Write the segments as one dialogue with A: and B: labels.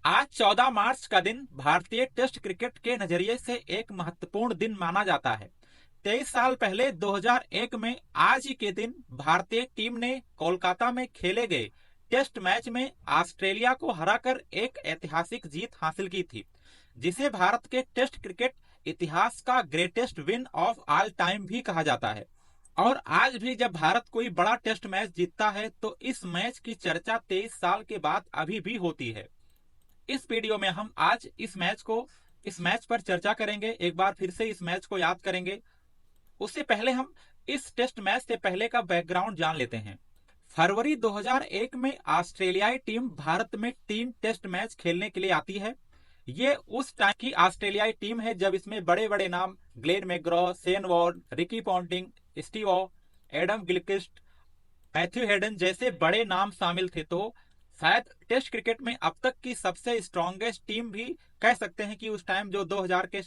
A: आज 14 मार्च का दिन भारतीय टेस्ट क्रिकेट के नजरिए से एक महत्वपूर्ण दिन माना जाता है। 23 साल पहले 2001 में आज ही के दिन भारतीय टीम ने कोलकाता में खेले गए टेस्ट मैच में ऑस्ट्रेलिया को हराकर एक ऐतिहासिक जीत हासिल की थी, जिसे भारत के टेस्ट क्रिकेट इतिहास का greatest win of all time भी कहा जाता है। और आज भी जब भारत कोई बड़ा टेस्ट मैच जीतता है तो इस मैच की चर्चा 23 साल के बाद अभी भी होती है। इस वीडियो में हम आज इस मैच पर चर्चा करेंगे। एक बार फिर से इस मैच को याद करेंगे। उससे पहले हम इस टेस्ट मैच से पहले का बैकग्राउंड जान लेते हैं। फरवरी 2001 में ऑस्ट्रेलियाई टीम भारत में 3 टेस्ट मैच खेलने के लिए आती है। ये उस टाइम की ऑस्ट्रेलियाई टीम है जब इसमें बड़े बड़े नाम Glenn McGrath, Shane Warne, Ricky Ponting, Steve Waugh, Adam Gilchrist, Matthew Hayden जैसे बड़े नाम शामिल थे। तो शायद टेस्ट क्रिकेट में अब तक की सबसे स्ट्रॉन्गेस्ट टीम भी कह सकते हैं कि उस टाइम जो 2000 के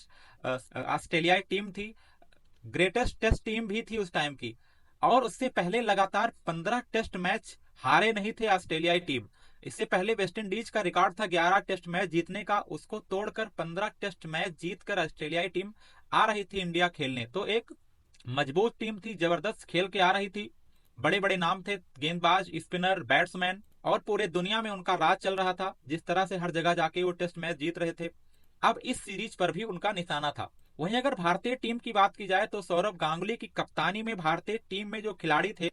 A: ऑस्ट्रेलियाई टीम थी, ग्रेटेस्ट टेस्ट टीम भी थी उस टाइम की। और उससे पहले लगातार 15 टेस्ट मैच हारे नहीं थे ऑस्ट्रेलियाई टीम। इससे पहले वेस्ट इंडीज का रिकॉर्ड था 11 टेस्ट मैच जीतने का, उसको तोड़कर 15 टेस्ट मैच जीतकर ऑस्ट्रेलियाई टीम आ रही थी इंडिया खेलने। तो एक मजबूत टीम थी, जबरदस्त खेल के आ रही थी। बड़े बड़े नाम थे, गेंदबाज, स्पिनर, बैट्समैन, और पूरे दुनिया में उनका राज चल रहा था। जिस तरह से हर जगह जाके वो टेस्ट मैच जीत रहे थे, अब इस सीरीज पर भी उनका निशाना था। वहीं अगर भारतीय टीम की बात की जाए तो सौरव गांगुली की कप्तानी में भारतीय टीम में जो खिलाड़ी थे,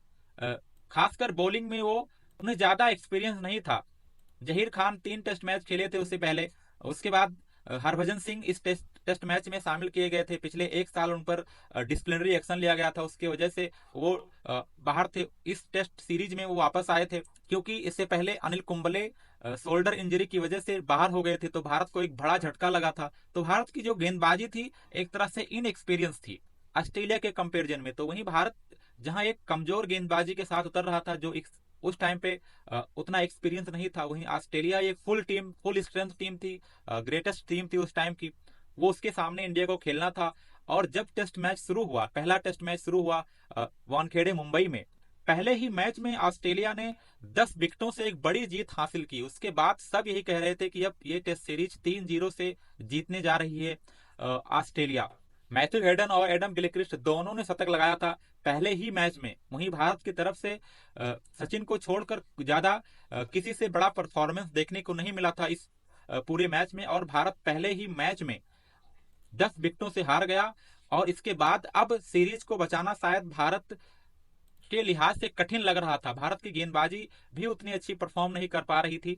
A: खासकर बॉलिंग में वो उन्हें ज्यादा एक्सपीरियंस नहीं था। जहीर खान 3 टेस्ट मैच खेले थे उससे पहले। उसके बाद हरभजन सिंह इस टेस्ट मैच में शामिल किए गए थे। पिछले 1 साल उन पर डिसिप्लिनरी एक्शन लिया गया था, उसकी वजह से वो बाहर थे। इस टेस्ट सीरीज में वो वापस आए थे क्योंकि इससे पहले अनिल कुंबले शोल्डर इंजरी की वजह से बाहर हो गए थे, तो भारत को एक बड़ा झटका लगा था। तो भारत की जो गेंदबाजी थी एक तरह से इनएक्सपीरियंस थी ऑस्ट्रेलिया के कंपेरिजन में। तो वहीं भारत जहां एक कमजोर गेंदबाजी के साथ उतर रहा था, जो उस टाइम पे उतना एक्सपीरियंस नहीं था, वहीं ऑस्ट्रेलिया एक फुल स्ट्रेंथ टीम थी, ग्रेटेस्ट टीम थी उस टाइम की। वो उसके सामने इंडिया को खेलना था। और जब टेस्ट मैच शुरू हुआ, पहला टेस्ट मैच शुरू हुआ वानखेड़े मुंबई में, पहले ही मैच में ऑस्ट्रेलिया ने 10 विकेटों से एक बड़ी जीत हासिल की। उसके बाद सब यही कह रहे थे कि अब ये टेस्ट सीरीज 3-0 से जीतने जा रही है ऑस्ट्रेलिया। मैथ्यू हेडन और एडम गिलक्रिस्ट दोनों ने शतक लगाया था पहले ही मैच में। वहीं भारत की तरफ से सचिन को छोड़कर ज्यादा किसी से बड़ा परफॉर्मेंस देखने को नहीं मिला था इस पूरे मैच में। और भारत पहले ही मैच में 10 विकेटों से हार गया। और इसके बाद अब सीरीज को बचाना शायद भारत के लिहाज से कठिन लग रहा था। भारत की गेंदबाजी भी उतनी अच्छी परफॉर्म नहीं कर पा रही थी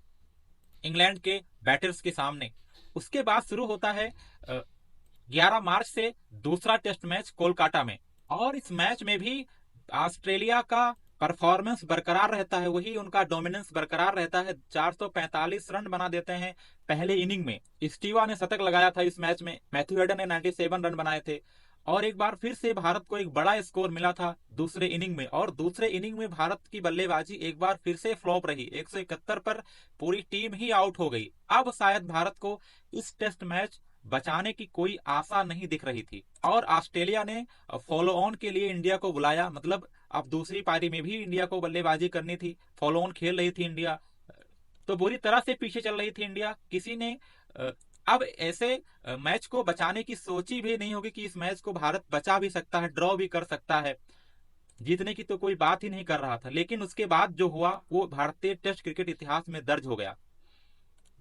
A: इंग्लैंड के बैटर्स के सामने। उसके बाद शुरू होता है 11 मार्च से दूसरा टेस्ट मैच कोलकाता में। और इस मैच में भी ऑस्ट्रेलिया का परफॉर्मेंस बरकरार रहता है, वही उनका डोमिनेंस बरकरार रहता है। 445 रन बना देते हैं पहले इनिंग में। स्टीवा ने शतक लगाया था इस मैच में, मैथ्यू हेडन ने 97 रन बनाए थे। और एक बार फिर से भारत को एक बड़ा स्कोर मिला था दूसरे इनिंग में। और दूसरे इनिंग में भारत की बल्लेबाजी एक बार फिर से फ्लॉप रही, 171 पर पूरी टीम ही आउट हो गई। अब शायद भारत को इस टेस्ट मैच बचाने की कोई आशा नहीं दिख रही थी। और ऑस्ट्रेलिया ने फॉलो ऑन के लिए इंडिया को बुलाया, मतलब अब दूसरी पारी में भी इंडिया को बल्लेबाजी करनी थी, फॉलो ऑन खेल रही थी इंडिया। तो बुरी तरह से पीछे चल रही थी इंडिया। किसी ने अब ऐसे मैच को बचाने की सोची भी नहीं होगी कि इस मैच को भारत बचा भी सकता है, ड्रॉ भी कर सकता है। जीतने की तो कोई बात ही नहीं कर रहा था। लेकिन उसके बाद जो हुआ वो भारतीय टेस्ट क्रिकेट इतिहास में दर्ज हो गया।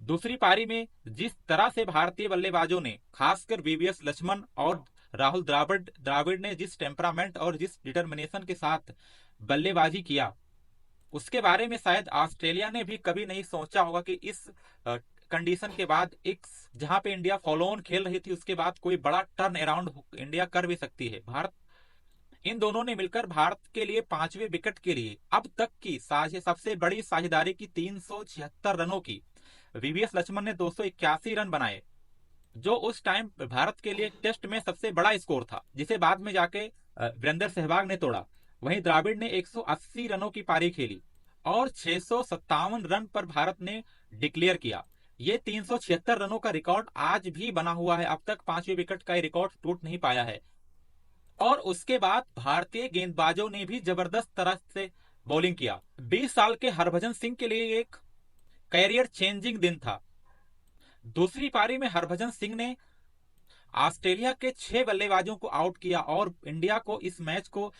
A: दूसरी पारी में जिस तरह से भारतीय बल्लेबाजों ने, खासकर वीवीएस लक्ष्मण और राहुल द्राविड़ ने जिस टेम्परामेंट और जिस डिटर्मिनेशन के साथ बल्लेबाजी किया, उसके बारे में शायद ऑस्ट्रेलिया ने भी कभी नहीं सोचा होगा कि इस कंडीशन के बाद, एक जहां पे इंडिया फॉलो ऑन खेल रही थी, उसके बाद कोई बड़ा टर्न अराउंड इंडिया कर भी सकती है। भारत, इन दोनों ने मिलकर भारत के लिए 5वें विकेट के लिए अब तक की सबसे बड़ी साझेदारी की 376 रनों की। वीवीएस लक्ष्मण ने 281 रन बनाए, जो उस टाइम भारत के लिए टेस्ट में सबसे बड़ा स्कोर था, जिसे बाद में जाके वीरेंद्र सहवाग ने तोड़ा। वहीं द्राविड़ ने 180 रनों की पारी खेली और 657 रन पर भारत ने डिक्लेयर किया। ये 376 रनों का रिकॉर्ड आज भी बना हुआ है। अब तक 5वें विकेट का रिकॉर्ड टूट नहीं पाया है। और उसके बाद भारतीय गेंदबाजों ने भी जबरदस्त तरह से बॉलिंग किया। 20 साल के हरभजन सिंह के लिए एक कैरियर चेंजिंग दिन था। दूसरी पारी में हरभजन सिंह ने ऑस्ट्रेलिया के 6 बल्लेबाजों को आउट किया और इंडिया को इस मैच को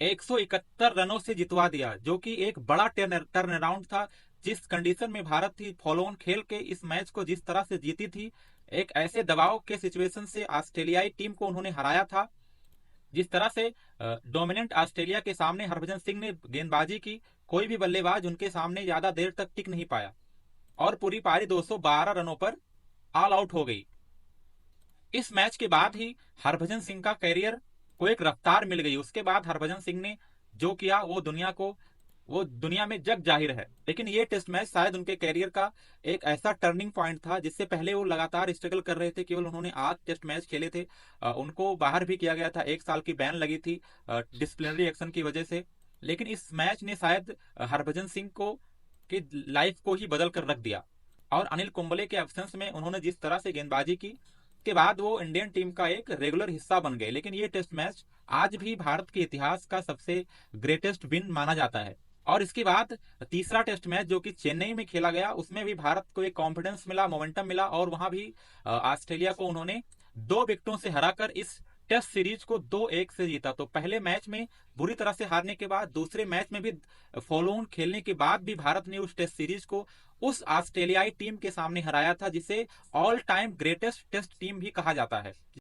A: 171 रनों से जितवा दिया, जो कि एक बड़ा टर्न अराउंड था। जिस कंडीशन में भारत थी, फॉलो ऑन खेल के इस मैच को जिस तरह से जीती थी, एक ऐसे दबाव के सिचुएशन से ऑस्ट्रेलियाई टीम को उन्होंने हराया था। जिस तरह से डोमिनेंट ऑस्ट्रेलिया के सामने हरभजन सिंह ने गेंदबाजी की, कोई भी बल्लेबाज उनके सामने ज्यादा देर तक टिक नहीं पाया और पूरी पारी 212 रनों पर ऑल आउट हो गई। इस मैच के बाद ही हरभजन सिंह का कैरियर को एक रफ्तार मिल गई। उसके बाद हरभजन सिंह ने जो किया वो दुनिया में जग जाहिर है। लेकिन ये टेस्ट मैच शायद उनके कैरियर का एक ऐसा टर्निंग पॉइंट था, जिससे पहले वो लगातार स्ट्रगल कर रहे थे। केवल उन्होंने 8 टेस्ट मैच खेले थे, उनको बाहर भी किया गया था, 1 साल की बैन लगी थी डिसिप्लिनरी एक्शन की वजह से। लेकिन इस मैच ने शायद हरभजन सिंह को की लाइफ को ही बदल कर रख दिया। और अनिल कुंबले के एब्सेंस में उन्होंने जिस तरह से गेंदबाजी की, के बाद वो इंडियन टीम का एक रेगुलर हिस्सा बन गए। लेकिन ये टेस्ट मैच आज भी भारत के इतिहास का सबसे ग्रेटेस्ट विन माना जाता है। और इसके बाद तीसरा टेस्ट मैच जो कि चेन्नई में खेला गया, उसमें भी भारत को एक कॉन्फिडेंस मिला, मोमेंटम मिला और वहां भी ऑस्ट्रेलिया को उन्होंने 2 विकेटों से हराकर इस टेस्ट सीरीज को 2-1 से जीता। तो पहले मैच में बुरी तरह से हारने के बाद दूसरे मैच में भी फॉलो ऑन खेलने के बाद भी भारत ने उस टेस्ट सीरीज को उस ऑस्ट्रेलियाई टीम के सामने हराया था, जिसे all time greatest test team भी कहा जाता है।